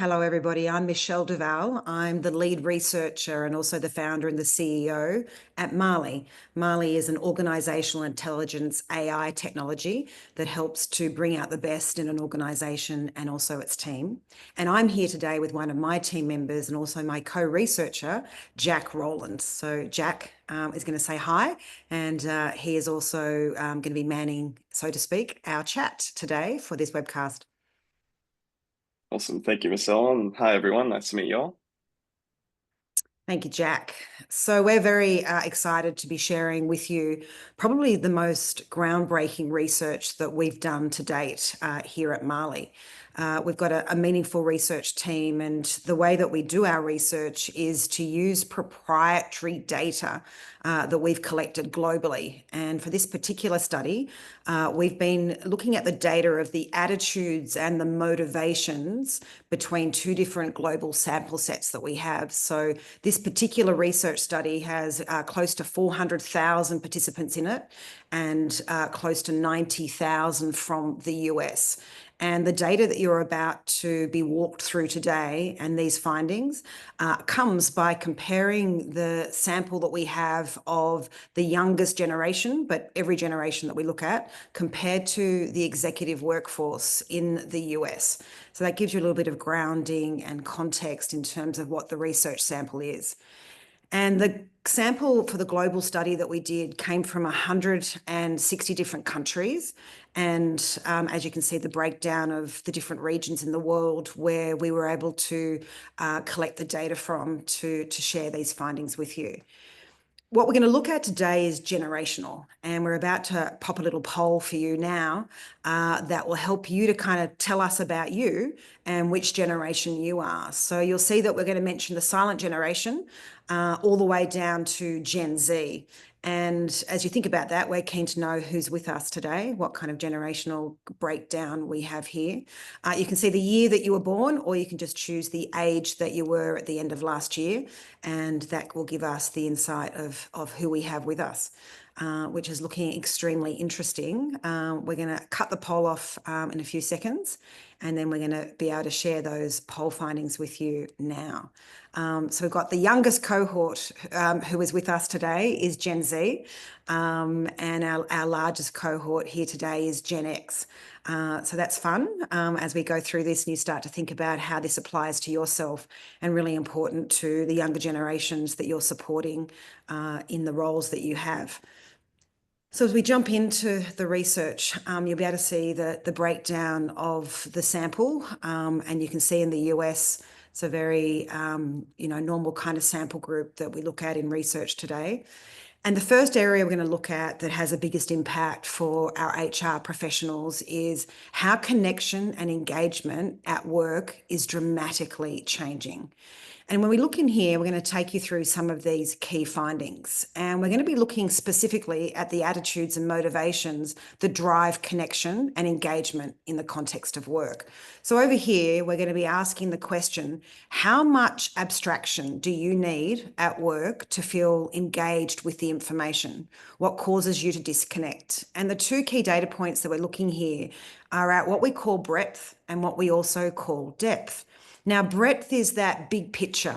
Hello, everybody. I'm Michelle Duval. I'm the lead researcher and also the founder and the CEO at Marlee. Marlee is an organizational intelligence AI technology that helps to bring out the best in an organization and also its team. And I'm here today with one of my team members and also my co-researcher, Jack Rowland. So Jack is going to say hi, and he is also going to be manning, so to speak, our chat today for this webcast. Awesome. Thank you, Michelle. And hi, everyone. Nice to meet you all. Thank you, Jack. So we're very excited to be sharing with you probably the most groundbreaking research that we've done to date here at Marlee. We've got a meaningful research team, and the way that we do our research is to use proprietary data that we've collected globally. And for this particular study, we've been looking at the data of the attitudes and the motivations between two different global sample sets that we have. So this particular research study has close to 400,000 participants in it and close to 90,000 from the US. And the data that you're about to be walked through today and these findings comes by comparing the sample that we have of the youngest generation, but every generation that we look at, compared to the executive workforce in the US. So that gives you a little bit of grounding and context in terms of what the research sample is. And the sample for the global study that we did came from 160 different countries. And as you can see, the breakdown of the different regions in the world where we were able to collect the data from to share these findings with you. What we're going to look at today is generational, and we're about to pop a little poll for you now that will help you to kind of tell us about you and which generation you are. So you'll see that we're going to mention the silent generation all the way down to Gen Z. And as you think about that, we're keen to know who's with us today, what kind of generational breakdown we have here. You can see the year that you were born, or you can just choose the age that you were at the end of last year, and that will give us the insight of who we have with us, which is looking extremely interesting. We're going to cut the poll off in a few seconds, and then we're going to be able to share those poll findings with you now. So we've got the youngest cohort who is with us today is Gen Z, and our largest cohort here today is Gen X. So that's fun as we go through this and you start to think about how this applies to yourself, and really important to the younger generations that you're supporting in the roles that you have. So as we jump into the research, you'll be able to see the breakdown of the sample, and you can see in the US, it's a very normal kind of sample group that we look at in research today. And the first area we're going to look at that has the biggest impact for our HR professionals is how connection and engagement at work is dramatically changing. And when we look in here, we're going to take you through some of these key findings. And we're going to be looking specifically at the attitudes and motivations that drive connection and engagement in the context of work. So over here, we're going to be asking the question, how much abstraction do you need at work to feel engaged with the information? What causes you to disconnect? And the two key data points that we're looking here are at what we call breadth and what we also call depth. Now, breadth is that big picture.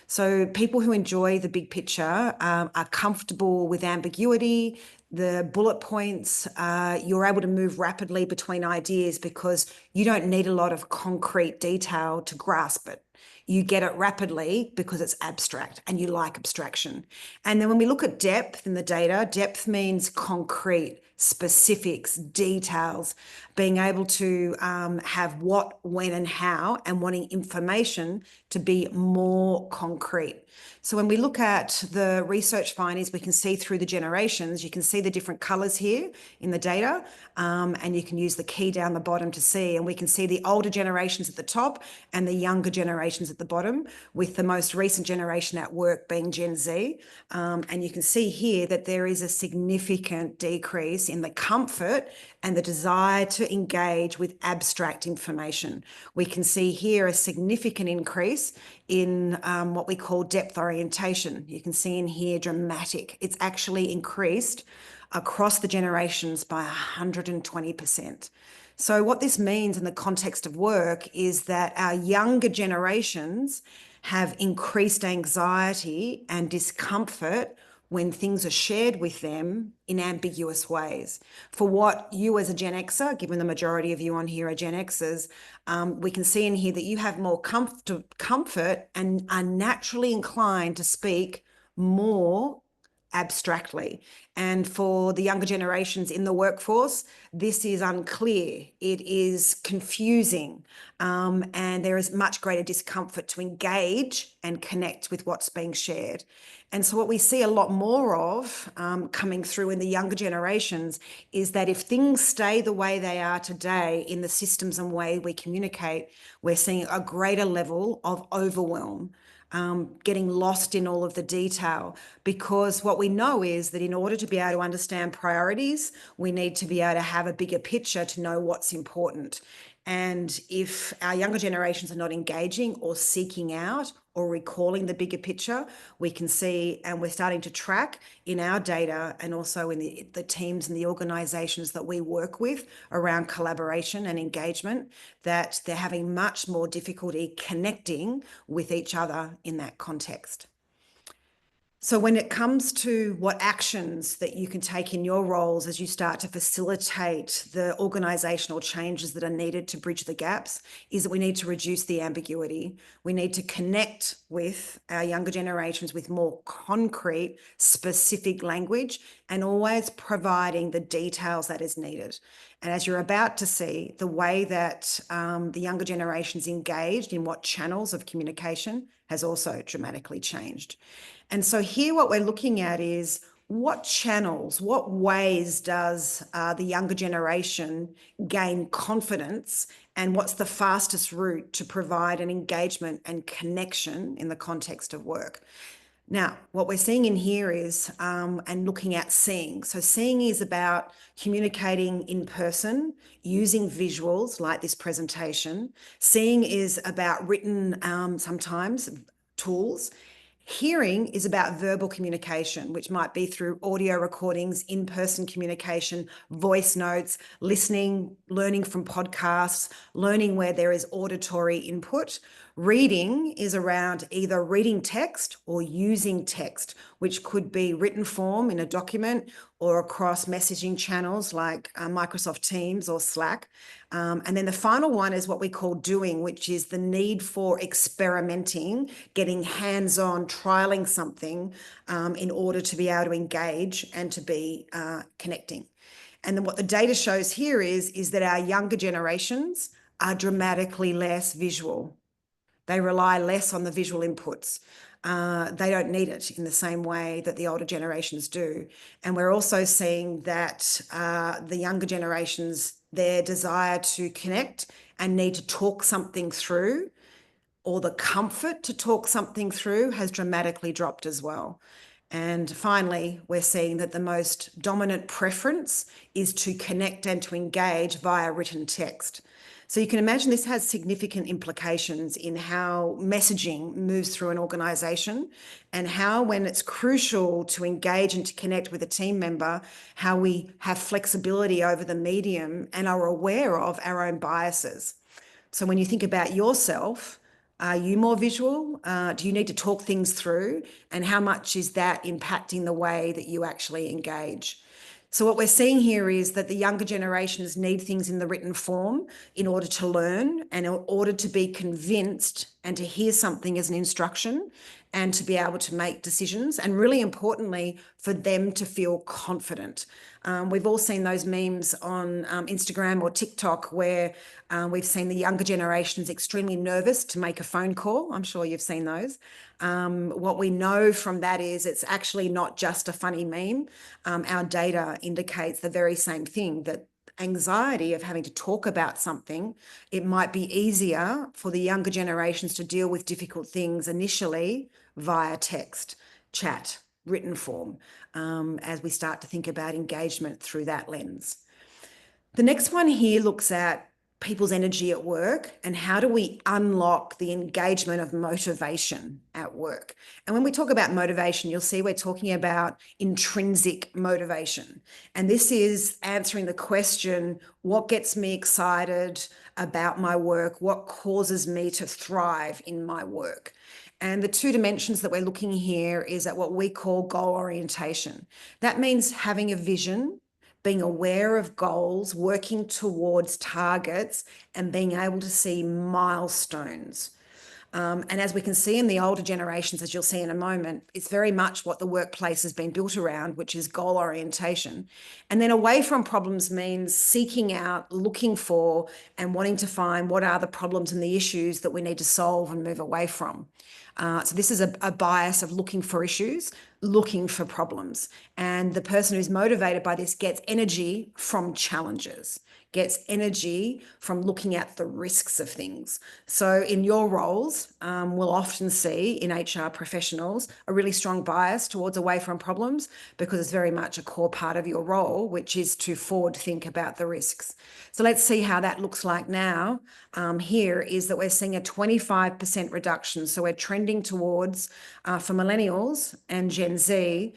So people who enjoy the big picture are comfortable with ambiguity, the bullet points. You're able to move rapidly between ideas because you don't need a lot of concrete detail to grasp it. You get it rapidly because it's abstract and you like abstraction. And then when we look at depth in the data, depth means concrete, specifics, details, being able to have what, when, and how, and wanting information to be more concrete. So when we look at the research findings, we can see through the generations, you can see the different colors here in the data, and you can use the key down the bottom to see, and we can see the older generations at the top and the younger generations at the bottom, with the most recent generation at work being Gen Z. And you can see here that there is a significant decrease in the comfort and the desire to engage with abstract information. We can see here a significant increase in what we call depth orientation. You can see in here dramatic. It's actually increased across the generations by 120%. So what this means in the context of work is that our younger generations have increased anxiety and discomfort when things are shared with them in ambiguous ways. For what you as a Gen Xer, given the majority of you on here are Gen Xers, we can see in here that you have more comfort and are naturally inclined to speak more abstractly. And for the younger generations in the workforce, this is unclear. It is confusing. And there is much greater discomfort to engage and connect with what's being shared. And so what we see a lot more of coming through in the younger generations is that if things stay the way they are today in the systems and way we communicate, we're seeing a greater level of overwhelm. Getting lost in all of the detail, because what we know is that in order to be able to understand priorities, we need to be able to have a bigger picture to know what's important. And if our younger generations are not engaging or seeking out or recalling the bigger picture, we can see, and we're starting to track in our data and also in the teams and the organizations that we work with around collaboration and engagement, that they're having much more difficulty connecting with each other in that context. So when it comes to what actions that you can take in your roles as you start to facilitate the organizational changes that are needed to bridge the gaps, is that we need to reduce the ambiguity. We need to connect with our younger generations with more concrete, specific language, and always providing the details that is needed. And as you're about to see, the way that the younger generations engaged in what channels of communication has also dramatically changed. And so here what we're looking at is what channels, what ways does the younger generation gain confidence, and what's the fastest route to provide an engagement and connection in the context of work? Now, what we're seeing in here is, and looking at seeing. So seeing is about communicating in person, using visuals like this presentation. Seeing is about written, sometimes, tools. Hearing is about verbal communication, which might be through audio recordings, in-person communication, voice notes, listening, learning from podcasts, learning where there is auditory input. Reading is around either reading text or using text, which could be written form in a document or across messaging channels like Microsoft Teams or Slack. And then the final one is what we call doing, which is the need for experimenting, getting hands-on, trialing something in order to be able to engage and to be connecting. And then what the data shows here is that our younger generations are dramatically less visual. They rely less on the visual inputs. They don't need it in the same way that the older generations do. And we're also seeing that the younger generations, their desire to connect and need to talk something through, or the comfort to talk something through, has dramatically dropped as well. And finally, we're seeing that the most dominant preference is to connect and to engage via written text. So you can imagine this has significant implications in how messaging moves through an organization, and how, when it's crucial to engage and to connect with a team member, how we have flexibility over the medium and are aware of our own biases. So when you think about yourself, are you more visual? Do you need to talk things through? And how much is that impacting the way that you actually engage? So what we're seeing here is that the younger generations need things in the written form in order to learn, and in order to be convinced and to hear something as an instruction, and to be able to make decisions, and really importantly, for them to feel confident. We've all seen those memes on Instagram or TikTok where we've seen the younger generations extremely nervous to make a phone call. I'm sure you've seen those. What we know from that is it's actually not just a funny meme. Our data indicates the very same thing, that anxiety of having to talk about something, it might be easier for the younger generations to deal with difficult things initially via text, chat, written form, as we start to think about engagement through that lens. The next one here looks at people's energy at work, and how do we unlock the engagement of motivation at work? And when we talk about motivation, you'll see we're talking about intrinsic motivation. And this is answering the question, what gets me excited about my work? What causes me to thrive in my work? And the two dimensions that we're looking here is at what we call goal orientation. That means having a vision, being aware of goals, working towards targets, and being able to see milestones. And as we can see in the older generations, as you'll see in a moment, it's very much what the workplace has been built around, which is goal orientation. And then away from problems means seeking out, looking for, and wanting to find what are the problems and the issues that we need to solve and move away from. So this is a bias of looking for issues, looking for problems. And the person who's motivated by this gets energy from challenges, gets energy from looking at the risks of things. So in your roles, we'll often see in HR professionals a really strong bias towards away from problems, because it's very much a core part of your role, which is to forward think about the risks. So let's see how that looks like now. Here is that we're seeing a 25% reduction. So we're trending towards, for Millennials and Gen Z,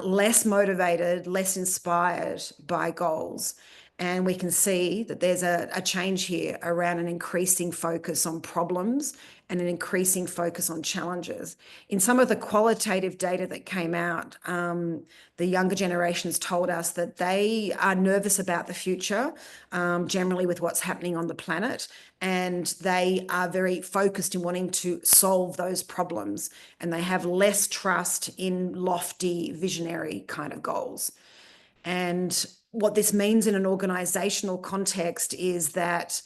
less motivated, less inspired by goals. And we can see that there's a change here around an increasing focus on problems and an increasing focus on challenges. In some of the qualitative data that came out, the younger generations told us that they are nervous about the future, generally with what's happening on the planet, and they are very focused in wanting to solve those problems, and they have less trust in lofty, visionary kind of goals. And what this means in an organizational context is that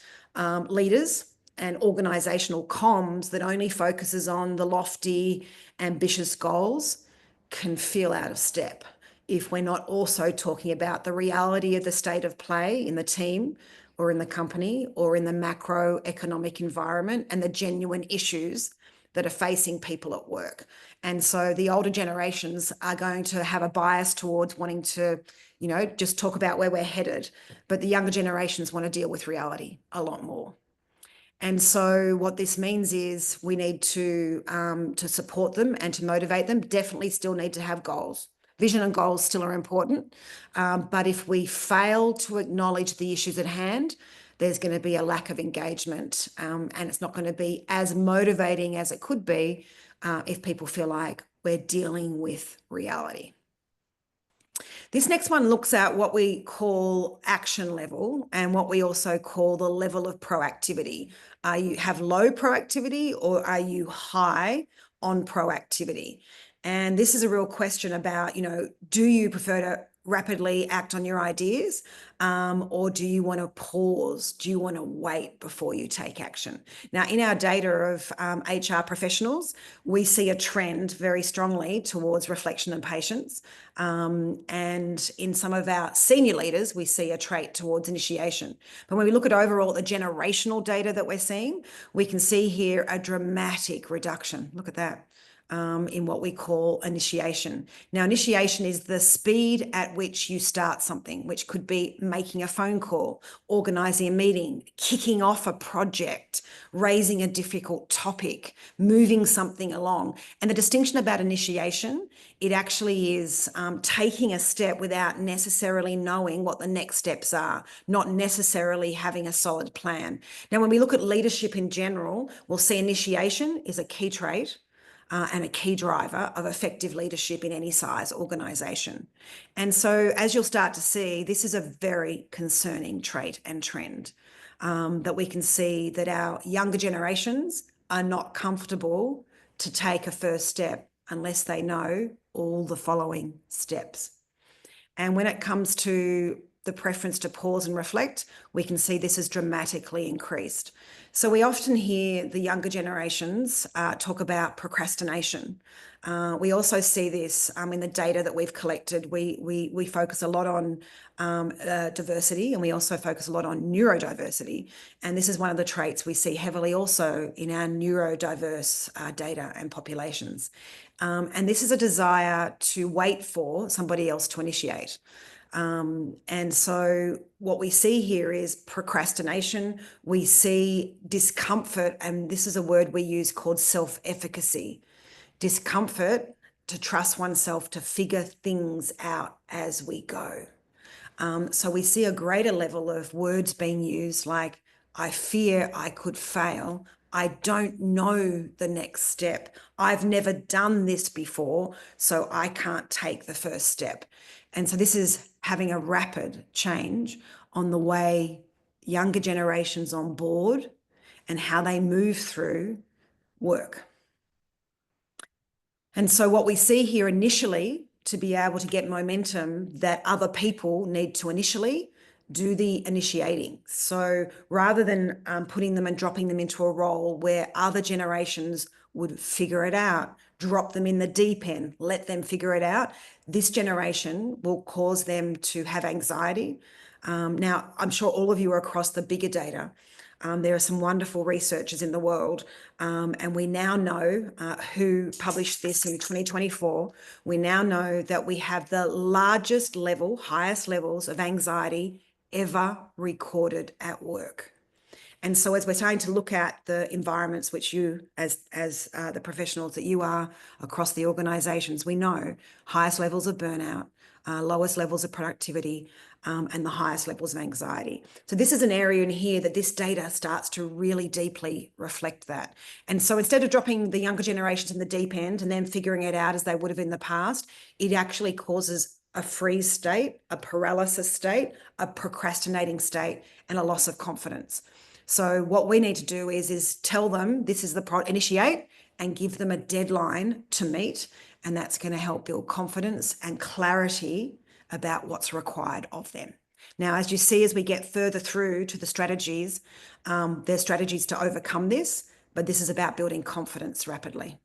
leaders and organizational comms that only focuses on the lofty, ambitious goals can feel out of step if we're not also talking about the reality of the state of play in the team or in the company or in the macroeconomic environment and the genuine issues that are facing people at work. And so the older generations are going to have a bias towards wanting to, just talk about where we're headed. But the younger generations want to deal with reality a lot more. And so what this means is we need to support them and to motivate them. Definitely still need to have goals. Vision and goals still are important. But if we fail to acknowledge the issues at hand, there's going to be a lack of engagement, and it's not going to be as motivating as it could be if people feel like we're dealing with reality. This next one looks at what we call action level and what we also call the level of proactivity. Are you have low proactivity or are you high on proactivity? And this is a real question about, do you prefer to rapidly act on your ideas, or do you want to pause? Do you want to wait before you take action? Now, in our data of HR professionals, we see a trend very strongly towards reflection and patience. And in some of our senior leaders, we see a trait towards initiation. But when we look at overall the generational data that we're seeing, we can see here a dramatic reduction. Look at that. In what we call initiation. Now, initiation is the speed at which you start something, which could be making a phone call, organizing a meeting, kicking off a project, raising a difficult topic, moving something along. And the distinction about initiation, it actually is taking a step without necessarily knowing what the next steps are, not necessarily having a solid plan. Now, when we look at leadership in general, we'll see initiation is a key trait and a key driver of effective leadership in any size organization. And so as you'll start to see, this is a very concerning trait and trend, that we can see that our younger generations are not comfortable to take a first step unless they know all the following steps. And when it comes to the preference to pause and reflect, we can see this has dramatically increased. So we often hear the younger generations talk about procrastination. We also see this in the data that we've collected. We focus a lot on diversity, and we also focus a lot on neurodiversity. And this is one of the traits we see heavily also in our neurodiverse data and populations. And this is a desire to wait for somebody else to initiate. And so what we see here is procrastination. We see discomfort, and this is a word we use called self-efficacy. Discomfort to trust oneself to figure things out as we go. So we see a greater level of words being used like, I fear I could fail. I don't know the next step. I've never done this before, so I can't take the first step. And so this is having a rapid change on the way younger generations on board and how they move through work. And so what we see here initially, to be able to get momentum, that other people need to initially do the initiating. So rather than putting them and dropping them into a role where other generations would figure it out, drop them in the deep end, let them figure it out, this generation will cause them to have anxiety. Now, I'm sure all of you are across the bigger data. There are some wonderful researchers in the world, and we now know who published this in 2024. We now know that we have the largest level, highest levels of anxiety ever recorded at work. And so as we're starting to look at the environments which you, as the professionals that you are across the organisations, we know highest levels of burnout, lowest levels of productivity, and the highest levels of anxiety. So this is an area in here that this data starts to really deeply reflect that. And so instead of dropping the younger generations in the deep end and then figuring it out as they would have in the past, it actually causes a freeze state, a paralysis state, a procrastinating state, and a loss of confidence. So what we need to do is tell them this is the initiate and give them a deadline to meet. And that's going to help build confidence and clarity about what's required of them. Now, as you see, as we get further through to the strategies, there's strategies to overcome this, but this is about building confidence rapidly.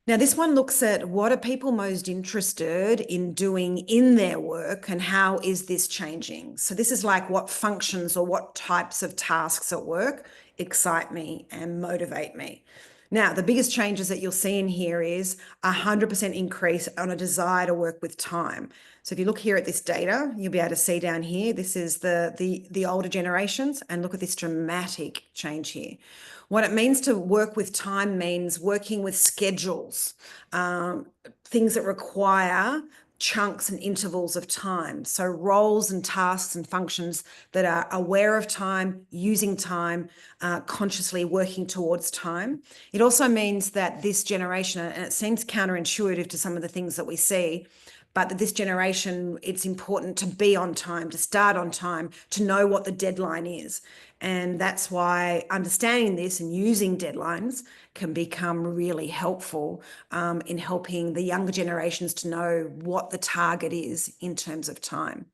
Now, this one looks at what are people most interested in doing in their work and how is this changing? So this is like what functions or what types of tasks at work excite me and motivate me. Now, the biggest changes that you'll see in here is 100% increase on a desire to work with time. So if you look here at this data, you'll be able to see down here, this is the older generations, and look at this dramatic change here. What it means to work with time means working with schedules, things that require chunks and intervals of time. So roles and tasks and functions that are aware of time, using time, consciously working towards time. It also means that this generation, and it seems counterintuitive to some of the things that we see, but that this generation, it's important to be on time, to start on time, to know what the deadline is. And that's why understanding this and using deadlines can become really helpful in helping the younger generations to know what the target is in terms of time.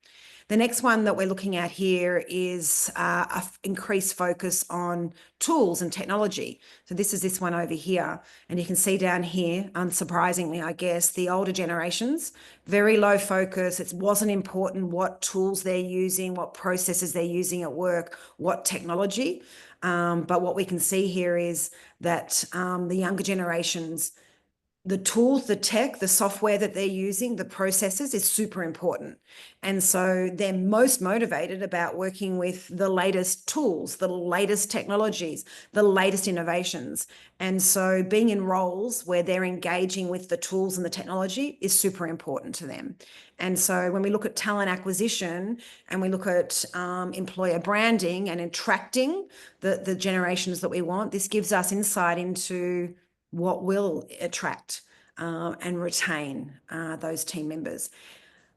The next one that we're looking at here is an increased focus on tools and technology. So this is this one over here. And you can see down here, unsurprisingly, I guess, the older generations, very low focus. It wasn't important what tools they're using, what processes they're using at work, what technology. But what we can see here is that the younger generations, the tools, the tech, the software that they're using, the processes is super important. And so they're most motivated about working with the latest tools, the latest technologies, the latest innovations. And so being in roles where they're engaging with the tools and the technology is super important to them. And so when we look at talent acquisition and we look at employer branding and attracting the generations that we want, this gives us insight into what will attract and retain those team members.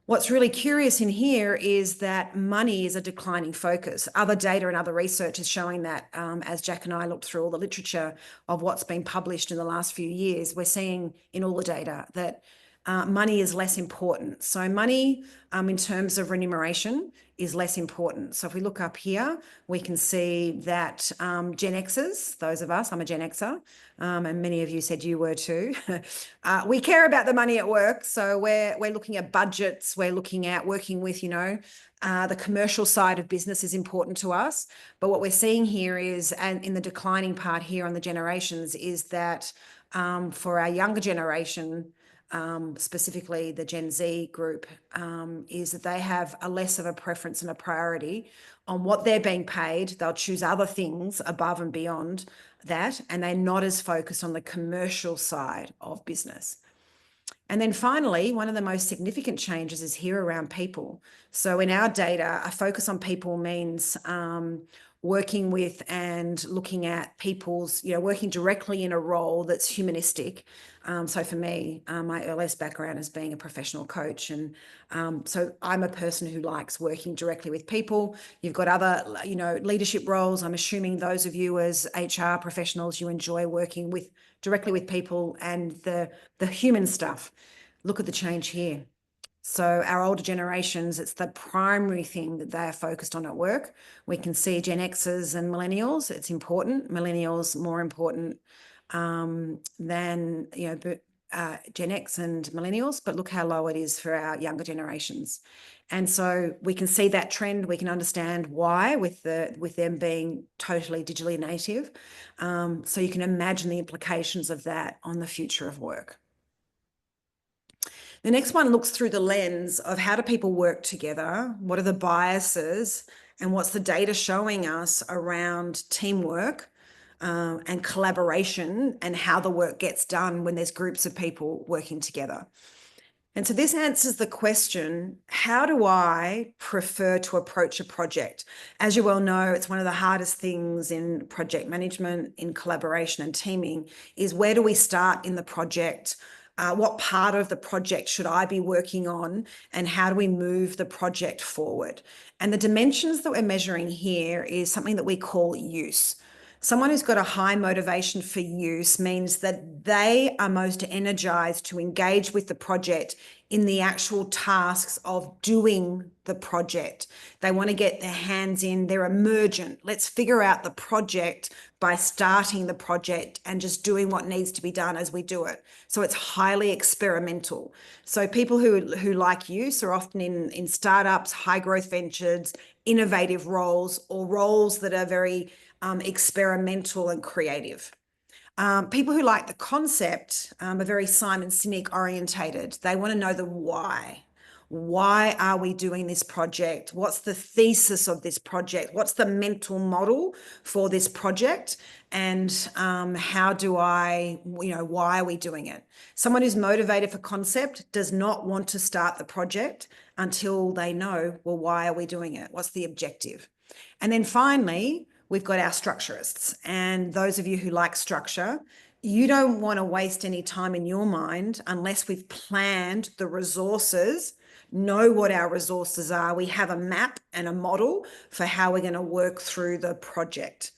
What's really curious in here is that money is a declining focus. Other data and other research is showing that as Jack and I looked through all the literature of what's been published in the last few years, we're seeing in all the data that money is less important. So money in terms of remuneration is less important. So if we look up here, we can see that Gen Xers, those of us, I'm a Gen Xer, and many of you said you were too. We care about the money at work. So we're looking at budgets. We're looking at working with, the commercial side of business is important to us. But what we're seeing here is, and in the declining part here on the generations, is that for our younger generation, specifically the Gen Z group, is that they have a less of a preference and a priority on what they're being paid. They'll choose other things above and beyond that, and they're not as focused on the commercial side of business. And then finally, one of the most significant changes is here around people. So in our data, a focus on people means working with and looking at people's, working directly in a role that's humanistic. So for me, my earliest background is being a professional coach. And so I'm a person who likes working directly with people. You've got other, leadership roles. I'm assuming those of you as HR professionals, you enjoy working directly with people and the human stuff. Look at the change here. So our older generations, it's the primary thing that they are focused on at work. We can see Gen Xers and Millennials. It's important. Millennials more important than Gen X and Millennials. But look how low it is for our younger generations. And so we can see that trend. We can understand why with them being totally digitally native. So you can imagine the implications of that on the future of work. The next one looks through the lens of how do people work together? What are the biases? And what's the data showing us around teamwork and collaboration and how the work gets done when there's groups of people working together? And so this answers the question, how do I prefer to approach a project? As you well know, it's one of the hardest things in project management, in collaboration and teaming, is where do we start in the project? What part of the project should I be working on, and how do we move the project forward? And the dimensions that we're measuring here is something that we call use. Someone who's got a high motivation for use means that they are most energized to engage with the project in the actual tasks of doing the project. They want to get their hands in, they're emergent. Let's figure out the project by starting the project and just doing what needs to be done as we do it. So it's highly experimental. So people who like use are often in startups, high growth ventures, innovative roles, or roles that are very experimental and creative. People who like the concept are very Simon Sinek orientated. They want to know the why. Why are we doing this project? What's the thesis of this project? What's the mental model for this project? And how do I, why are we doing it? Someone who's motivated for concept does not want to start the project until they know, well, why are we doing it? What's the objective? And then finally, we've got our structurists. And those of you who like structure, you don't want to waste any time in your mind unless we've planned the resources, know what our resources are. We have a map and a model for how we're going to work through the project.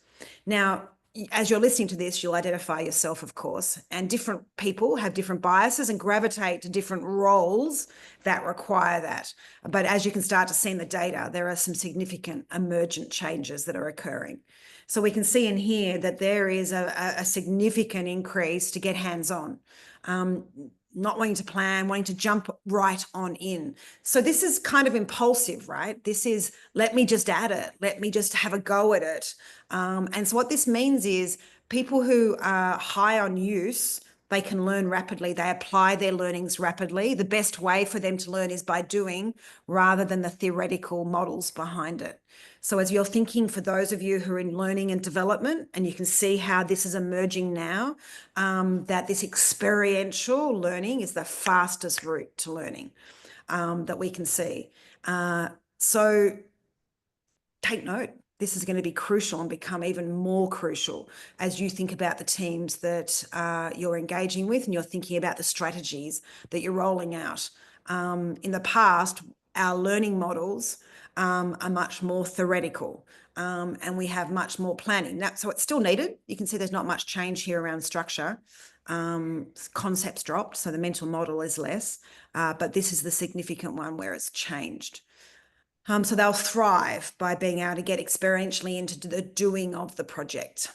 Now, as you're listening to this, you'll identify yourself, of course, and different people have different biases and gravitate to different roles that require that. But as you can start to see in the data, there are some significant emergent changes that are occurring. So we can see in here that there is a significant increase to get hands-on. Not wanting to plan, wanting to jump right on in. So this is kind of impulsive, right? This is, let me just add it. Let me just have a go at it. And so what this means is people who are high on use, they can learn rapidly. They apply their learnings rapidly. The best way for them to learn is by doing rather than the theoretical models behind it. So as you're thinking, for those of you who are in learning and development, and you can see how this is emerging now, that this experiential learning is the fastest route to learning that we can see. So take note. This is going to be crucial and become even more crucial as you think about the teams that you're engaging with and you're thinking about the strategies that you're rolling out. In the past, our learning models are much more theoretical and we have much more planning. So it's still needed. You can see there's not much change here around structure. Concepts dropped, so the mental model is less, but this is the significant one where it's changed. So they'll thrive by being able to get experientially into the doing of the project.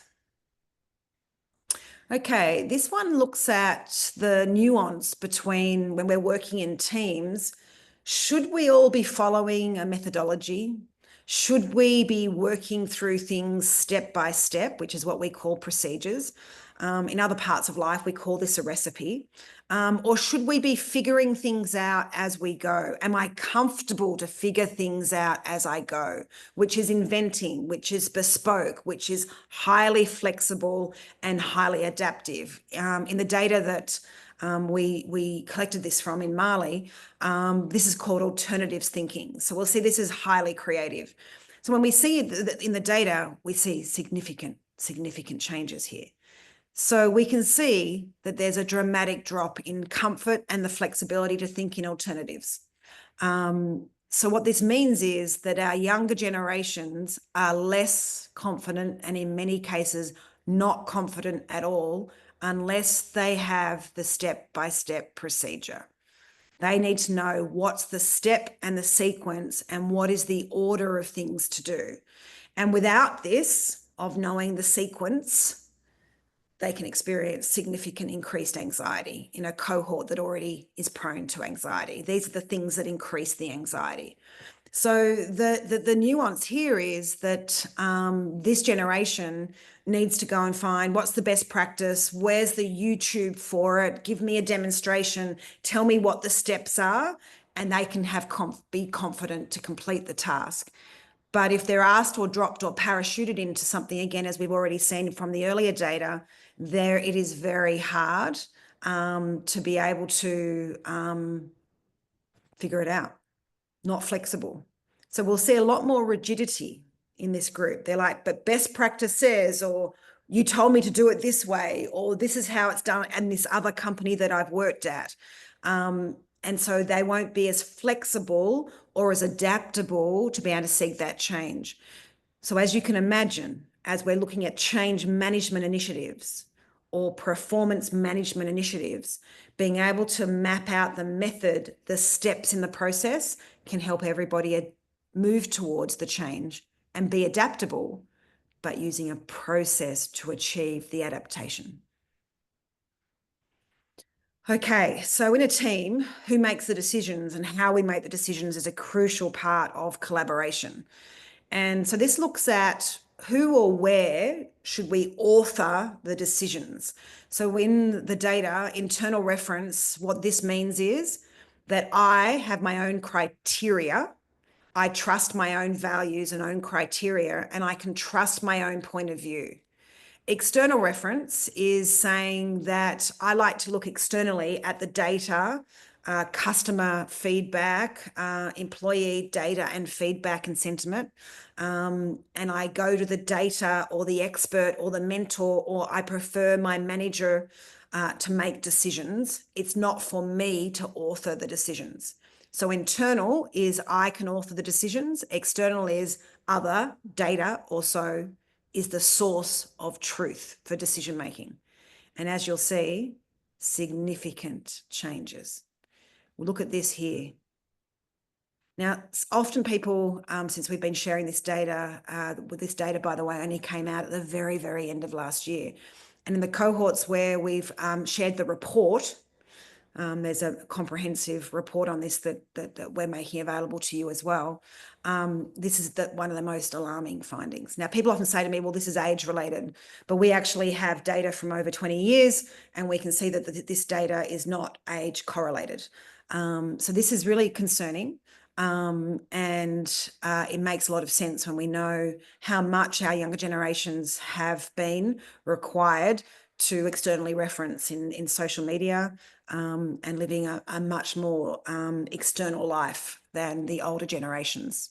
Okay, this one looks at the nuance between when we're working in teams. Should we all be following a methodology? Should we be working through things step by step, which is what we call procedures? In other parts of life, we call this a recipe. Or should we be figuring things out as we go? Am I comfortable to figure things out as I go, which is inventing, which is bespoke, which is highly flexible and highly adaptive? In the data that we collected this from in Marlee, this is called alternatives thinking. So we'll see this is highly creative. So when we see it in the data, we see significant changes here. So we can see that there's a dramatic drop in comfort and the flexibility to think in alternatives. So what this means is that our younger generations are less confident and in many cases not confident at all unless they have the step-by-step procedure. They need to know what's the step and the sequence and what is the order of things to do. And without this, of knowing the sequence, they can experience significant increased anxiety in a cohort that already is prone to anxiety. These are the things that increase the anxiety. So the nuance here is that this generation needs to go and find what's the best practice, where's the YouTube for it, give me a demonstration, tell me what the steps are, and they can be confident to complete the task. But if they're asked or dropped or parachuted into something, again, as we've already seen from the earlier data, it is very hard to be able to figure it out. Not flexible. So we'll see a lot more rigidity in this group. They're like, but best practice says, or you told me to do it this way, or this is how it's done and this other company that I've worked at. And so they won't be as flexible or as adaptable to be able to seek that change. So as you can imagine, as we're looking at change management initiatives or performance management initiatives, being able to map out the method, the steps in the process can help everybody move towards the change and be adaptable, but using a process to achieve the adaptation. Okay, so in a team, who makes the decisions and how we make the decisions is a crucial part of collaboration. And so this looks at who or where should we author the decisions. So in the data, internal reference, what this means is that I have my own criteria. I trust my own values and own criteria, and I can trust my own point of view. External reference is saying that I like to look externally at the data, customer feedback, employee data and feedback and sentiment. And I go to the data or the expert or the mentor, or I prefer my manager to make decisions. It's not for me to author the decisions. So internal is I can author the decisions. External is other data also is the source of truth for decision making. And as you'll see, significant changes. We'll look at this here. Now, often people, since we've been sharing this data, this data, by the way, only came out at the very, very end of last year. And in the cohorts where we've shared the report, there's a comprehensive report on this that we're making available to you as well. This is one of the most alarming findings. Now, people often say to me, well, this is age related, but we actually have data from over 20 years, and we can see that this data is not age correlated. So this is really concerning. And it makes a lot of sense when we know how much our younger generations have been required to externally reference in social media and living a much more external life than the older generations.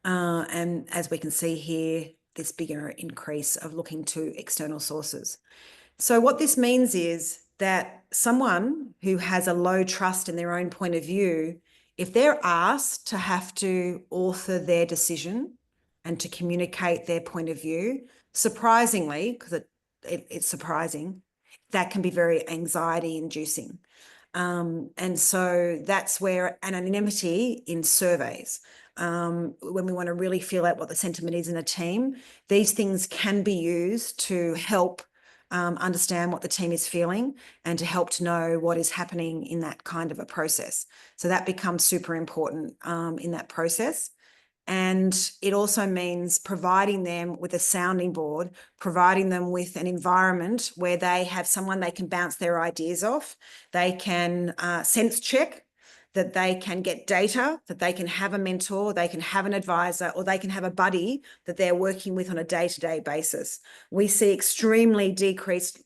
And as we can see here, this bigger increase of looking to external sources. So what this means is that someone who has a low trust in their own point of view, if they're asked to have to author their decision and to communicate their point of view, surprisingly, because it's surprising, that can be very anxiety inducing. And so that's where anonymity in surveys, when we want to really feel out what the sentiment is in a team, these things can be used to help understand what the team is feeling and to help to know what is happening in that kind of a process. So that becomes super important in that process. And it also means providing them with a sounding board, providing them with an environment where they have someone they can bounce their ideas off, they can sense check, that they can get data, that they can have a mentor, they can have an advisor, or they can have a buddy that they're working with on a day-to-day basis. We see extremely decreased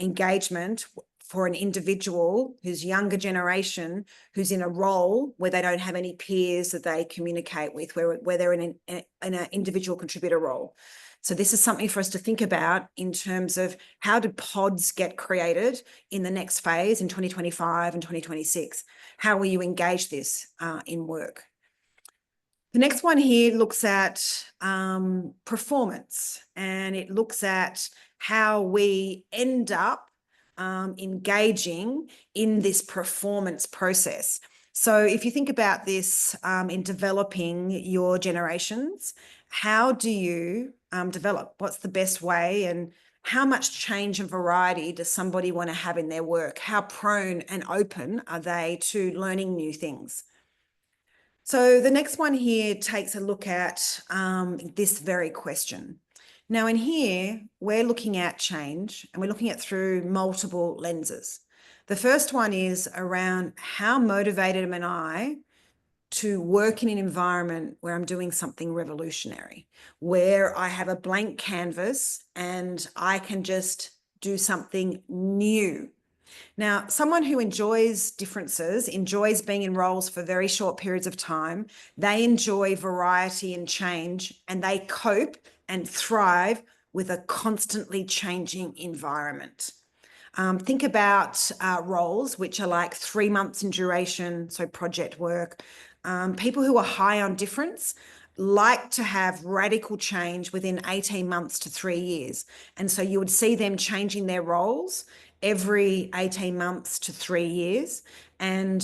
engagement for an individual who's younger generation, who's in a role where they don't have any peers that they communicate with, where they're in an individual contributor role. So this is something for us to think about in terms of how do pods get created in the next phase in 2025 and 2026? How will you engage this in work? The next one here looks at performance, and it looks at how we end up engaging in this performance process. So if you think about this in developing your generations, how do you develop? What's the best way, and how much change and variety does somebody want to have in their work? How prone and open are they to learning new things? So the next one here takes a look at this very question. Now in here, we're looking at change, and we're looking at through multiple lenses. The first one is around how motivated am I to work in an environment where I'm doing something revolutionary, where I have a blank canvas and I can just do something new. Now, someone who enjoys differences, enjoys being in roles for very short periods of time, they enjoy variety and change, and they cope and thrive with a constantly changing environment. Think about roles which are like 3 months in duration, so project work. People who are high on difference like to have radical change within 18 months to 3 years. And so you would see them changing their roles every 18 months to 3 years. And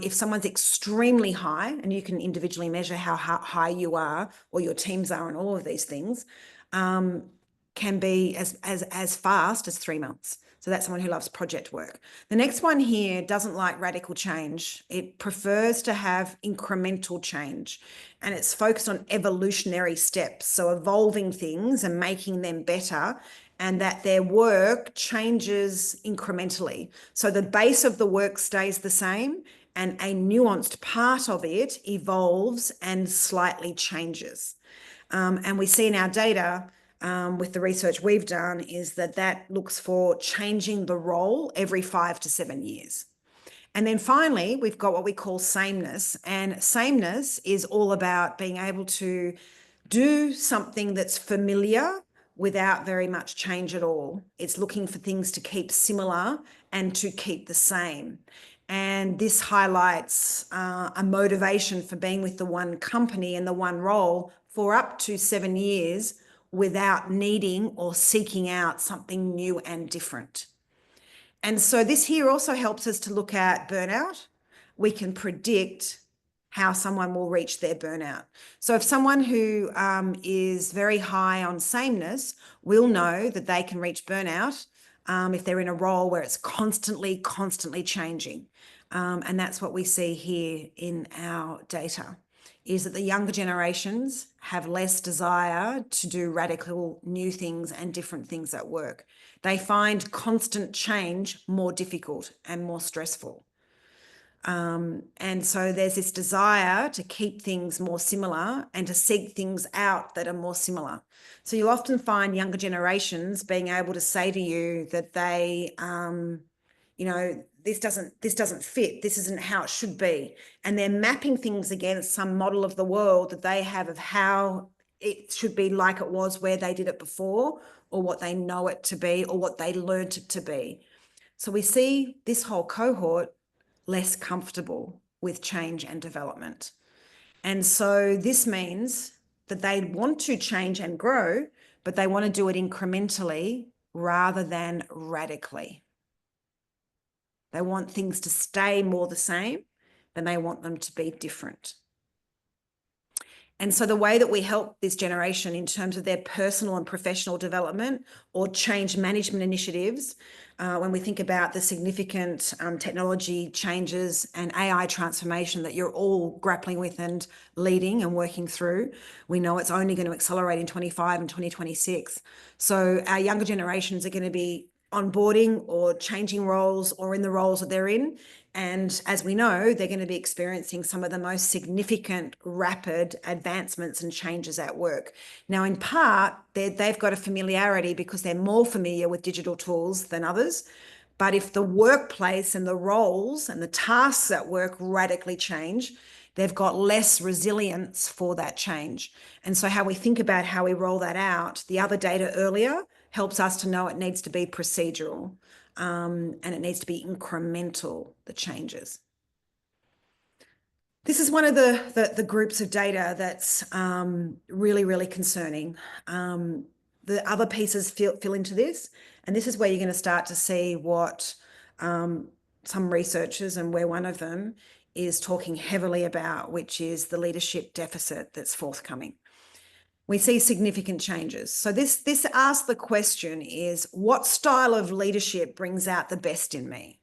if someone's extremely high, and you can individually measure how high you are or your teams are and all of these things, can be as fast as 3 months. So that's someone who loves project work. The next one here doesn't like radical change. It prefers to have incremental change, and it's focused on evolutionary steps. So evolving things and making them better, and that their work changes incrementally. So the base of the work stays the same, and a nuanced part of it evolves and slightly changes. And we see in our data, with the research we've done, is that looks for changing the role every 5 to 7 years. And then finally, we've got what we call sameness. And sameness is all about being able to do something that's familiar without very much change at all. It's looking for things to keep similar and to keep the same. And this highlights a motivation for being with the one company and the one role for up to 7 years without needing or seeking out something new and different. And so this here also helps us to look at burnout. We can predict how someone will reach their burnout. So if someone who is very high on sameness will know that they can reach burnout if they're in a role where it's constantly changing. And that's what we see here in our data, is that the younger generations have less desire to do radical new things and different things at work. They find constant change more difficult and more stressful. And so there's this desire to keep things more similar and to seek things out that are more similar. So you'll often find younger generations being able to say to you that they, this doesn't fit, this isn't how it should be. And they're mapping things against some model of the world that they have of how it should be like it was where they did it before, or what they know it to be, or what they learned it to be. So we see this whole cohort less comfortable with change and development. And so this means that they want to change and grow, but they want to do it incrementally rather than radically. They want things to stay more the same than they want them to be different. And so the way that we help this generation in terms of their personal and professional development or change management initiatives, when we think about the significant technology changes and AI transformation that you're all grappling with and leading and working through, we know it's only going to accelerate in 25 and 2026. So our younger generations are going to be onboarding or changing roles or in the roles that they're in. And as we know, they're going to be experiencing some of the most significant, rapid advancements and changes at work. Now, in part, they've got a familiarity because they're more familiar with digital tools than others. But if the workplace and the roles and the tasks at work radically change, they've got less resilience for that change. And so how we think about how we roll that out, the other data earlier helps us to know it needs to be procedural. And it needs to be incremental, the changes. This is one of the groups of data that's really, really concerning. The other pieces fill into this, and this is where you're going to start to see what some researchers, and we're one of them, is talking heavily about, which is the leadership deficit that's forthcoming. We see significant changes. So this asks the question is, what style of leadership brings out the best in me?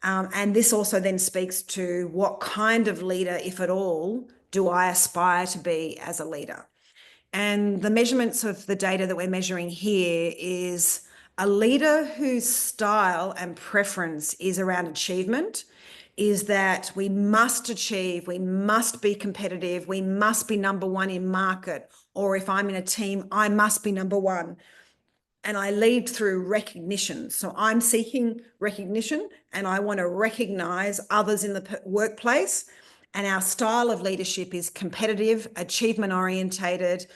And this also then speaks to what kind of leader, if at all, do I aspire to be as a leader? And the measurements of the data that we're measuring here is a leader whose style and preference is around achievement, is that we must achieve, we must be competitive, we must be number one in market, or if I'm in a team, I must be number one. And I lead through recognition. So I'm seeking recognition and I want to recognize others in the workplace. And our style of leadership is competitive, achievement orientated,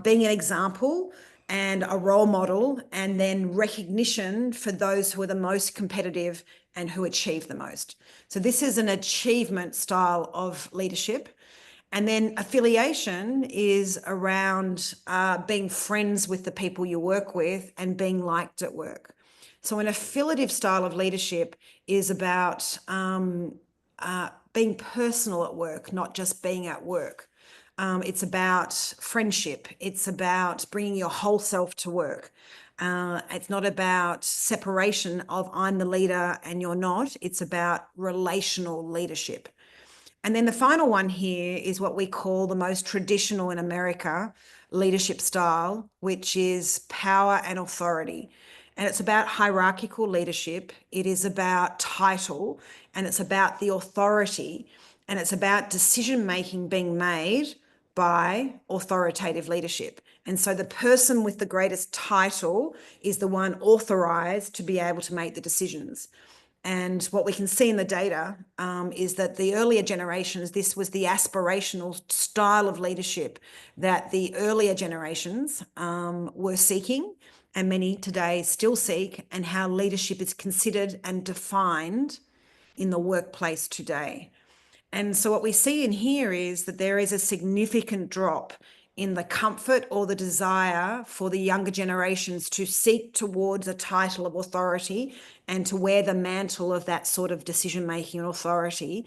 being an example and a role model, and then recognition for those who are the most competitive and who achieve the most. So this is an achievement style of leadership. And then affiliation is around being friends with the people you work with and being liked at work. So an affiliative style of leadership is about being personal at work, not just being at work. It's about friendship. It's about bringing your whole self to work. It's not about separation of I'm the leader and you're not. It's about relational leadership. And then the final one here is what we call the most traditional in America leadership style, which is power and authority. And it's about hierarchical leadership. It is about title, and it's about the authority, and it's about decision-making being made by authoritative leadership. And so the person with the greatest title is the one authorized to be able to make the decisions. And what we can see in the data is that the earlier generations, this was the aspirational style of leadership that the earlier generations were seeking, and many today still seek, and how leadership is considered and defined in the workplace today. And so what we see in here is that there is a significant drop in the comfort or the desire for the younger generations to seek towards a title of authority and to wear the mantle of that sort of decision-making authority,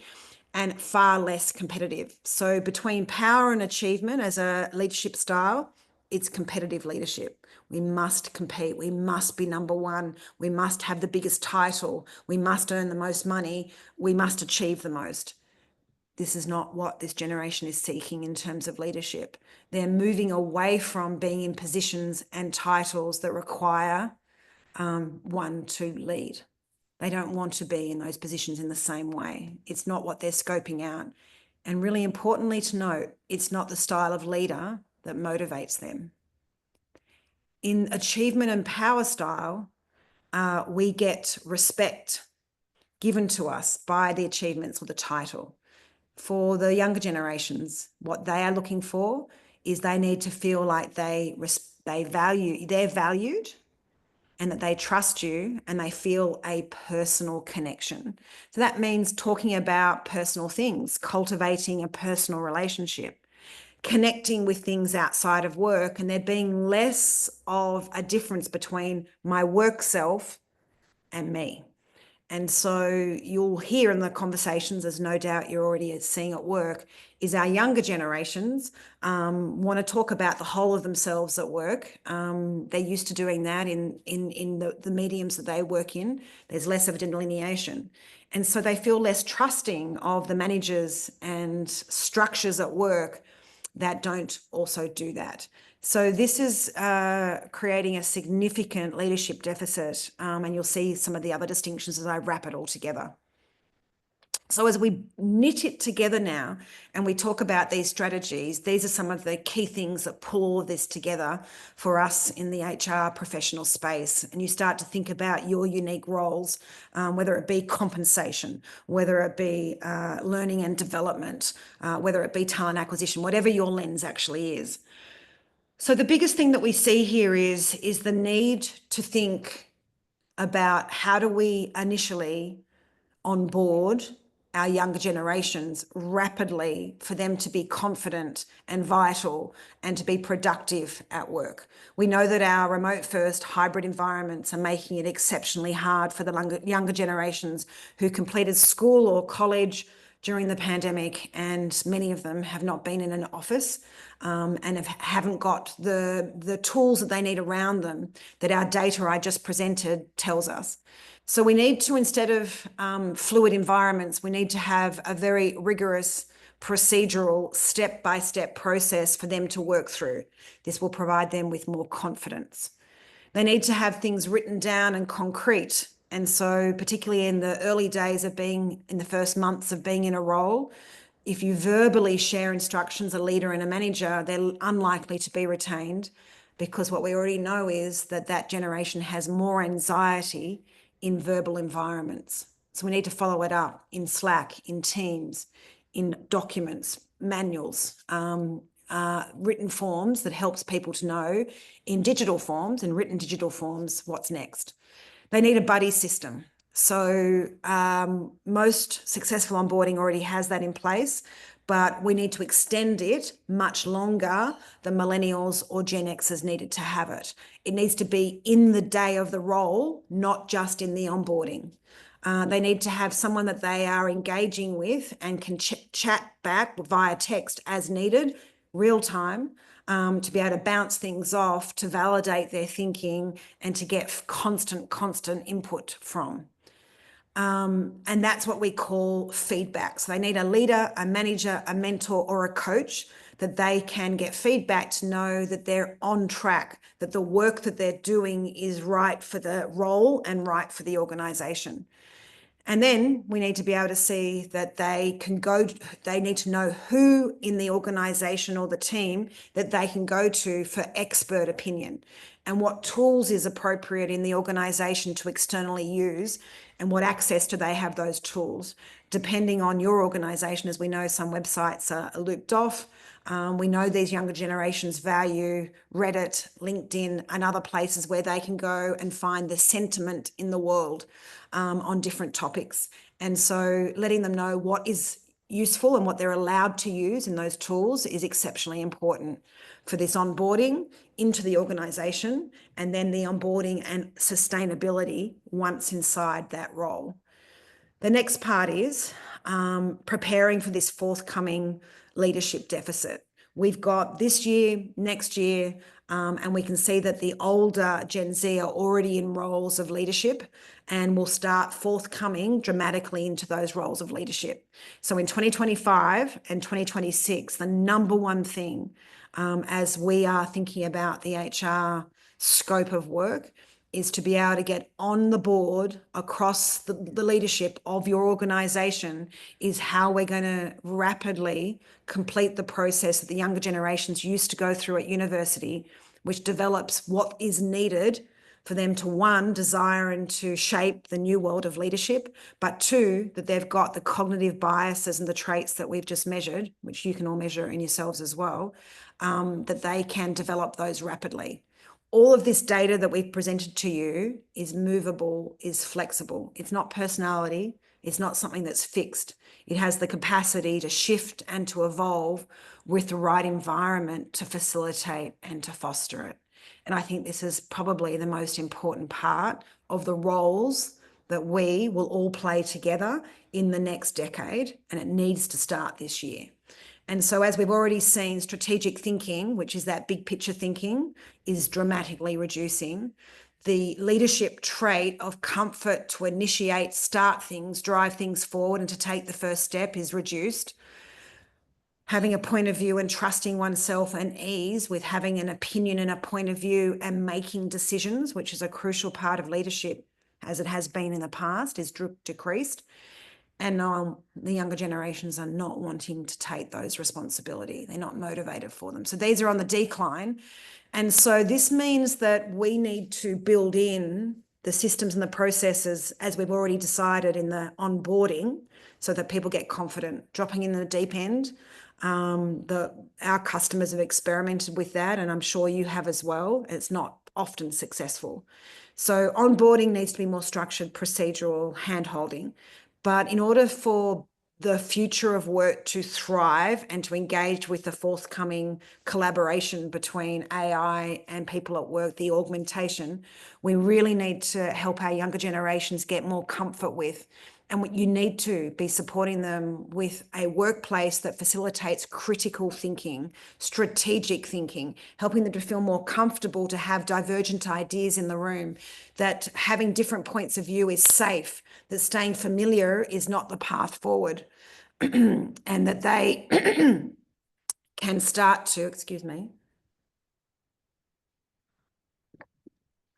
and far less competitive. So between power and achievement as a leadership style, it's competitive leadership. We must compete. We must be number one. We must have the biggest title. We must earn the most money. We must achieve the most. This is not what this generation is seeking in terms of leadership. They're moving away from being in positions and titles that require one to lead. They don't want to be in those positions in the same way. It's not what they're scoping out. And really importantly to note, it's not the style of leader that motivates them. In achievement and power style, we get respect given to us by the achievements or the title. For the younger generations, what they are looking for is they need to feel like they're valued, and that they trust you and they feel a personal connection. So that means talking about personal things, cultivating a personal relationship, connecting with things outside of work, and there being less of a difference between my work self and me. And so you'll hear in the conversations, as no doubt you're already seeing at work, is our younger generations want to talk about the whole of themselves at work. They're used to doing that in the mediums that they work in. There's less of a delineation. And so they feel less trusting of the managers and structures at work that don't also do that. So this is creating a significant leadership deficit, and you'll see some of the other distinctions as I wrap it all together. So as we knit it together now and we talk about these strategies, these are some of the key things that pull all of this together for us in the HR professional space. And you start to think about your unique roles, whether it be compensation, whether it be learning and development, whether it be talent acquisition, whatever your lens actually is. So the biggest thing that we see here is the need to think about how do we initially onboard our younger generations rapidly for them to be confident and vital and to be productive at work. We know that our remote first hybrid environments are making it exceptionally hard for the younger generations who completed school or college during the pandemic, and many of them have not been in an office and haven't got the tools that they need around them that our data I just presented tells us. So we need to, instead of fluid environments, we need to have a very rigorous procedural step-by-step process for them to work through. This will provide them with more confidence. They need to have things written down and concrete. And so particularly in the early days of being, in the first months of being in a role, if you verbally share instructions, a leader and a manager, they're unlikely to be retained, because what we already know is that that generation has more anxiety in verbal environments. So we need to follow it up in Slack, in Teams, in documents, manuals, written forms that helps people to know in digital forms and written digital forms what's next. They need a buddy system. So most successful onboarding already has that in place, but we need to extend it much longer than Millennials or Gen Xers needed to have it. It needs to be in the day of the role, not just in the onboarding. They need to have someone that they are engaging with and can chat back via text as needed, real time, to be able to bounce things off, to validate their thinking, and to get constant input from. And that's what we call feedback. So they need a leader, a manager, a mentor, or a coach that they can get feedback to know that they're on track, that the work that they're doing is right for the role and right for the organization. And then we need to be able to see that they need to know who in the organization or the team that they can go to for expert opinion, and what tools is appropriate in the organization to externally use, and what access do they have those tools. Depending on your organization, as we know, some websites are looped off. We know these younger generations value Reddit, LinkedIn, and other places where they can go and find the sentiment in the world on different topics. And so letting them know what is useful and what they're allowed to use in those tools is exceptionally important for this onboarding into the organization, and then the onboarding and sustainability once inside that role. The next part is preparing for this forthcoming leadership deficit. We've got this year, next year, and we can see that the older Gen Z are already in roles of leadership and will start forthcoming dramatically into those roles of leadership. So in 2025 and 2026, the number one thing as we are thinking about the HR scope of work is to be able to get on the board across the leadership of your organization, is how we're going to rapidly complete the process that the younger generations used to go through at university, which develops what is needed for them to, one, desire and to shape the new world of leadership, but two, that they've got the cognitive biases and the traits that we've just measured, which you can all measure in yourselves as well, that they can develop those rapidly. All of this data that we've presented to you is movable, is flexible. It's not personality. It's not something that's fixed. It has the capacity to shift and to evolve with the right environment to facilitate and to foster it. And I think this is probably the most important part of the roles that we will all play together in the next decade, and it needs to start this year. And so, as we've already seen, strategic thinking, which is that big picture thinking, is dramatically reducing. The leadership trait of comfort to initiate, start things, drive things forward, and to take the first step is reduced. Having a point of view and trusting oneself and ease with having an opinion and a point of view and making decisions, which is a crucial part of leadership, as it has been in the past, is decreased. And the younger generations are not wanting to take those responsibility. They're not motivated for them. So these are on the decline. And so this means that we need to build in the systems and the processes, as we've already decided in the onboarding, so that people get confident. Dropping in the deep end, our customers have experimented with that, and I'm sure you have as well. It's not often successful. So onboarding needs to be more structured, procedural, hand-holding. But in order for the future of work to thrive and to engage with the forthcoming collaboration between AI and people at work, the augmentation, we really need to help our younger generations get more comfort with. And you need to be supporting them with a workplace that facilitates critical thinking, strategic thinking, helping them to feel more comfortable to have divergent ideas in the room, that having different points of view is safe, that staying familiar is not the path forward, and that they can start to,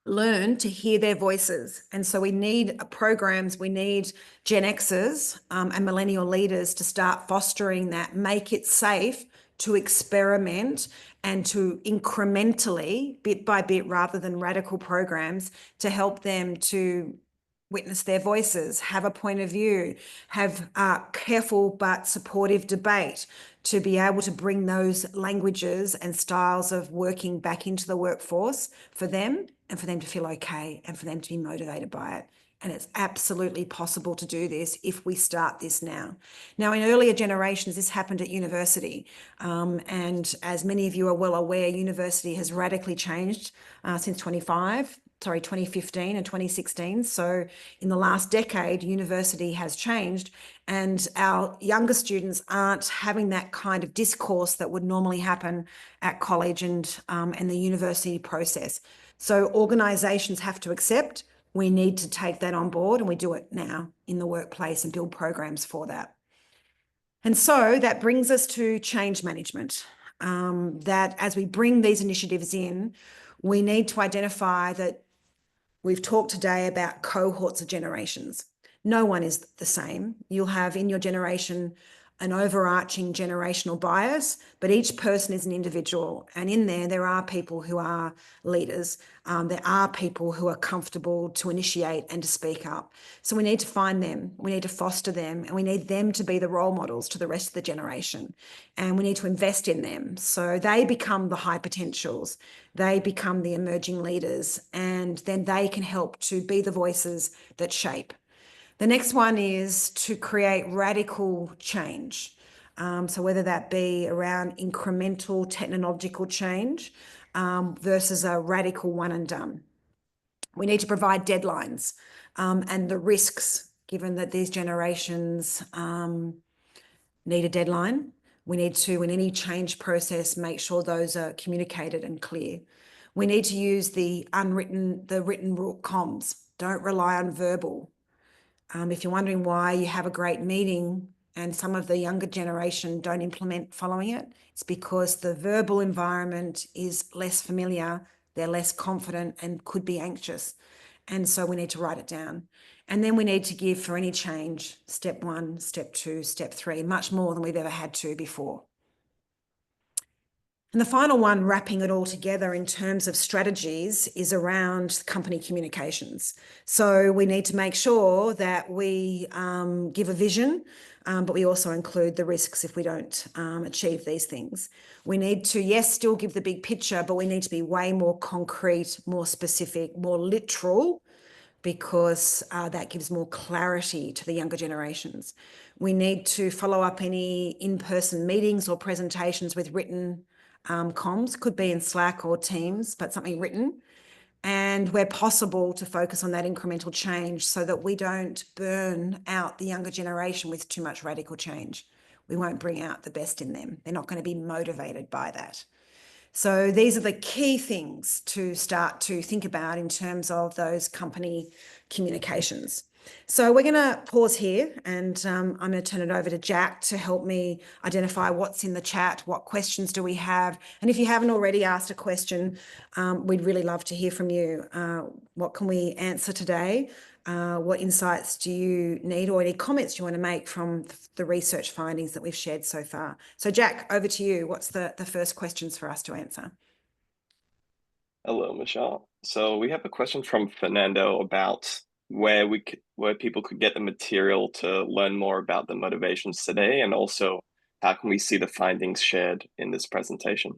learn to hear their voices. And so we need programs, we need Gen Xers and millennial leaders to start fostering that, make it safe to experiment and to incrementally, bit by bit, rather than radical programs, to help them to witness their voices, have a point of view, have careful but supportive debate, to be able to bring those languages and styles of working back into the workforce for them, and for them to feel okay and for them to be motivated by it. And it's absolutely possible to do this if we start this now. Now, in earlier generations, this happened at university. And as many of you are well aware, university has radically changed since 2015 and 2016. So in the last decade, university has changed, and our younger students aren't having that kind of discourse that would normally happen at college and the university process. So organisations have to accept we need to take that on board, and we do it now in the workplace and build programs for that. And so that brings us to change management, that as we bring these initiatives in, we need to identify that we've talked today about cohorts of generations. No one is the same. You'll have in your generation an overarching generational bias, but each person is an individual. And in there are people who are leaders. There are people who are comfortable to initiate and to speak up. So we need to find them, we need to foster them, and we need them to be the role models to the rest of the generation. And we need to invest in them so they become the high potentials, they become the emerging leaders, and then they can help to be the voices that shape. The next one is to create radical change. So whether that be around incremental technological change versus a radical one and done. We need to provide deadlines and the risks, given that these generations need a deadline. We need to, in any change process, make sure those are communicated and clear. We need to use the written comms. Don't rely on verbal. If you're wondering why you have a great meeting and some of the younger generation don't implement following it, it's because the verbal environment is less familiar, they're less confident and could be anxious. And so we need to write it down. And then we need to give for any change, step 1, step 2, step 3, much more than we've ever had to before. And the final one, wrapping it all together in terms of strategies, is around company communications. So we need to make sure that we give a vision, but we also include the risks if we don't achieve these things. We need to, yes, still give the big picture, but we need to be way more concrete, more specific, more literal, because that gives more clarity to the younger generations. We need to follow up any in-person meetings or presentations with written comms, could be in Slack or Teams, but something written. and where possible to focus on that incremental change so that we don't burn out the younger generation with too much radical change. We won't bring out the best in them. They're not going to be motivated by that. So these are the key things to start to think about in terms of those company communications. So we're going to pause here, and I'm going to turn it over to Jack to help me identify what's in the chat, what questions do we have, and if you haven't already asked a question, we'd really love to hear from you. What can we answer today? What insights do you need, or any comments you want to make from the research findings that we've shared so far? So Jack, over to you. What's the first questions for us to answer? Hello, Michelle. So we have a question from Fernando about where people could get the material to learn more about the motivations today, and also how can we see the findings shared in this presentation?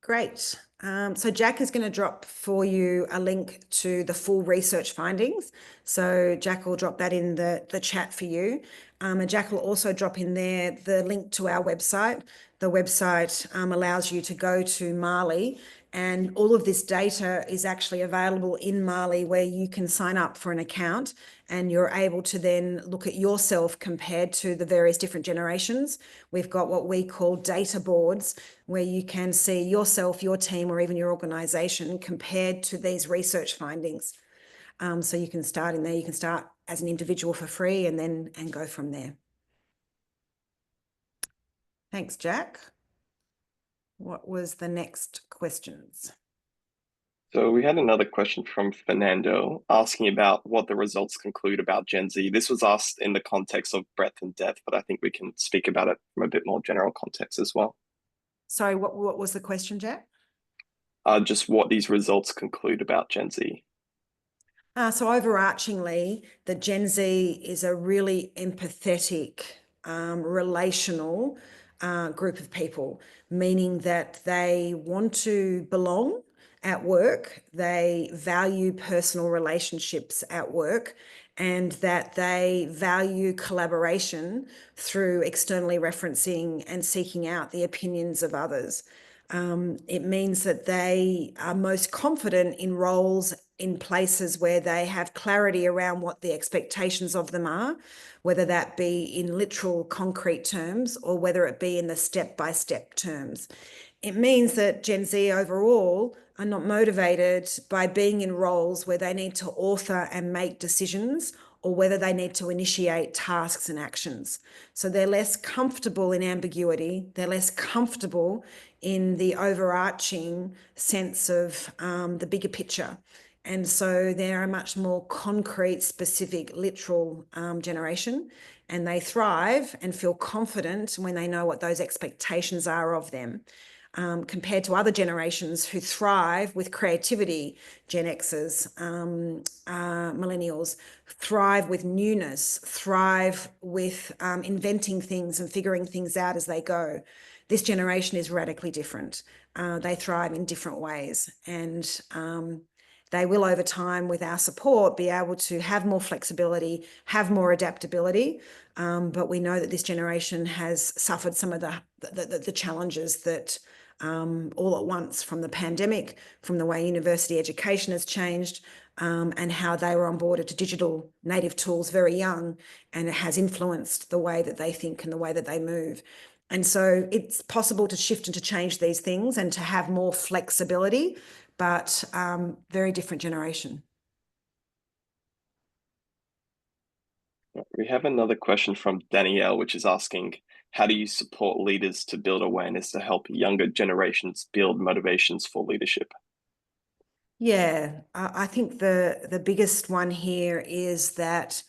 Great. So Jack is going to drop for you a link to the full research findings. So Jack will drop that in the chat for you. And Jack will also drop in there the link to our website. The website allows you to go to Marlee, and all of this data is actually available in Marlee, where you can sign up for an account and you're able to then look at yourself compared to the various different generations. We've got what we call data boards, where you can see yourself, your team, or even your organization compared to these research findings. So you can start in there. You can start as an individual for free and go from there. Thanks, Jack. What was the next questions? So we had another question from Fernando asking about what the results conclude about Gen Z. This was asked in the context of breadth and depth, but I think we can speak about it from a bit more general context as well. Sorry, what was the question, Jack? Just what these results conclude about Gen Z. So overarchingly, the Gen Z is a really empathetic, relational group of people, meaning that they want to belong at work, they value personal relationships at work, and that they value collaboration through externally referencing and seeking out the opinions of others. It means that they are most confident in roles in places where they have clarity around what the expectations of them are, whether that be in literal concrete terms or whether it be in the step-by-step terms. It means that Gen Z overall are not motivated by being in roles where they need to author and make decisions, or whether they need to initiate tasks and actions. So they're less comfortable in ambiguity. They're less comfortable in the overarching sense of the bigger picture. And so they're a much more concrete, specific, literal generation. And they thrive and feel confident when they know what those expectations are of them. Compared to other generations who thrive with creativity, Gen Xers, Millennials, thrive with newness, thrive with inventing things and figuring things out as they go. This generation is radically different. They thrive in different ways, and they will, over time, with our support, be able to have more flexibility, have more adaptability. But we know that this generation has suffered some of the challenges that all at once, from the pandemic, from the way university education has changed, and how they were onboarded to digital native tools very young, and it has influenced the way that they think and the way that they move. And so it's possible to shift and to change these things and to have more flexibility, but very different generation. We have another question from Danielle, which is asking, how do you support leaders to build awareness to help younger generations build motivations for leadership? Yeah, I think the biggest one here is that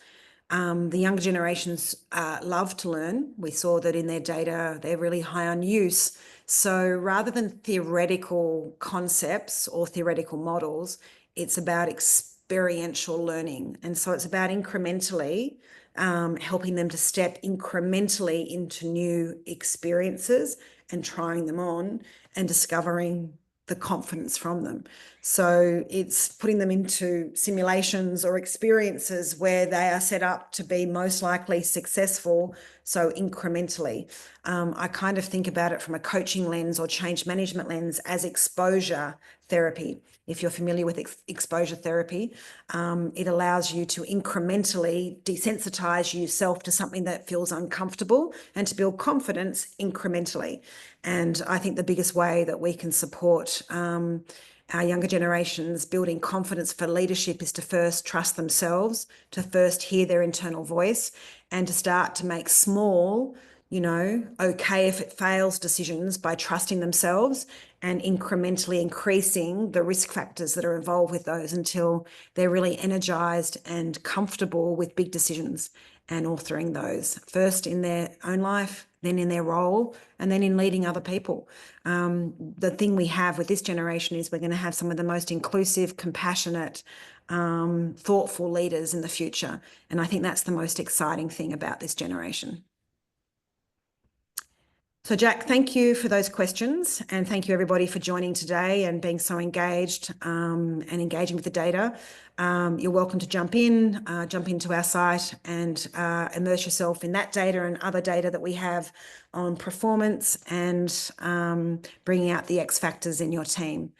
the younger generations love to learn. We saw that in their data, they're really high on use. So rather than theoretical concepts or theoretical models, it's about experiential learning. And so it's about incrementally helping them to step incrementally into new experiences and trying them on and discovering the confidence from them. So it's putting them into simulations or experiences where they are set up to be most likely successful, so incrementally. I kind of think about it from a coaching lens or change management lens as exposure therapy. If you're familiar with exposure therapy, it allows you to incrementally desensitize yourself to something that feels uncomfortable and to build confidence incrementally. And I think the biggest way that we can support our younger generations building confidence for leadership is to first trust themselves, to first hear their internal voice, and to start to make small, okay if it fails decisions by trusting themselves and incrementally increasing the risk factors that are involved with those until they're really energized and comfortable with big decisions and authoring those first in their own life, then in their role, and then in leading other people. The thing we have with this generation is we're going to have some of the most inclusive, compassionate, thoughtful leaders in the future. And I think that's the most exciting thing about this generation. So Jack, thank you for those questions, and thank you everybody for joining today and being so engaged and engaging with the data. You're welcome to jump into our site and immerse yourself in that data and other data that we have on performance and bringing out the X factors in your team.